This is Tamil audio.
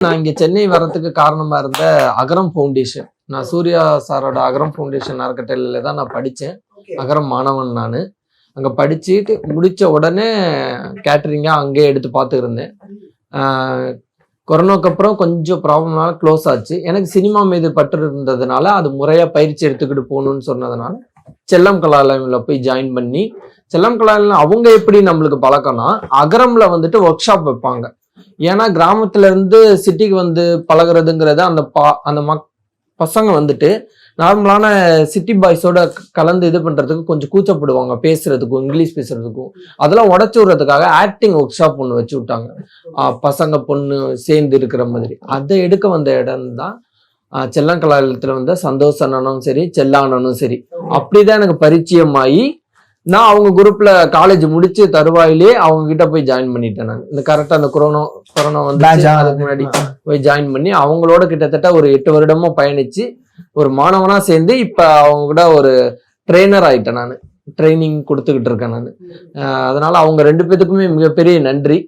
நான் இங்க சென்னை வர்றதுக்கு காரணமா இருந்த அகரம் ஃபவுண்டேஷன். நான் சூர்யா சாரோட அகரம் ஃபவுண்டேஷன் அறக்கட்டளையில தான் நான் படித்தேன். அகரம் மாணவன் நான். அங்கே படிச்சுட்டு முடித்த உடனே கேட்டரிங்கா அங்கேயே எடுத்து பார்த்துருந்தேன். கொரோனாக்கு அப்புறம் கொஞ்சம் ப்ராப்ளம்னால க்ளோஸ் ஆச்சு. எனக்கு சினிமா மீது பற்று இருந்ததுனால அது முறையாக பயிற்சி எடுத்துக்கிட்டு போகணுன்னு சொன்னதுனால செல்லம் கலாலயமில் போய் ஜாயின் பண்ணி, செல்லம் கலாலயம் அவங்க எப்படி நம்மளுக்கு பழக்கம்னா அகரம்ல வந்துட்டு ஒர்க் ஷாப் வைப்பாங்க. ஏன்னா கிராமத்துல இருந்து சிட்டிக்கு வந்து பழகுறதுங்கிறது அந்த பசங்க வந்துட்டு நார்மலான சிட்டி பாய்ஸோட கலந்து இது பண்றதுக்கு கொஞ்சம் கூச்சப்படுவாங்க, பேசுறதுக்கும் இங்கிலீஷ் பேசுறதுக்கும். அதெல்லாம் உடச்சு விடுறதுக்காக ஆக்டிங் ஒர்க் ஷாப் ஒன்று வச்சு விட்டாங்க. பசங்க பொண்ணு சேர்ந்து இருக்கிற மாதிரி. அதை எடுக்க வந்த இடம் தான் செல்லக்கலாலயத்துல வந்த சந்தோஷ் அண்ணனும் சரி, செல்லானனும் சரி. அப்படிதான் எனக்கு பரிச்சயமாயி நான் அவங்க குரூப்ல காலேஜ் முடிச்சு தருவாயிலே அவங்க கிட்ட போய் ஜாயின் பண்ணிட்டேன். நான் இந்த கரெக்டா அந்த கொரோனா வந்து அதுக்கு முன்னாடி போய் ஜாயின் பண்ணி அவங்களோட கிட்டத்தட்ட ஒரு 8 வருடமும் பயணிச்சு ஒரு மாணவனா சேர்ந்து இப்ப அவங்க கூட ஒரு ட்ரெயினர் ஆயிட்டேன். நான் ட்ரைனிங் கொடுத்துக்கிட்டு இருக்கேன் நான். அதனால அவங்க 2 பேத்துக்குமே மிகப்பெரிய நன்றி.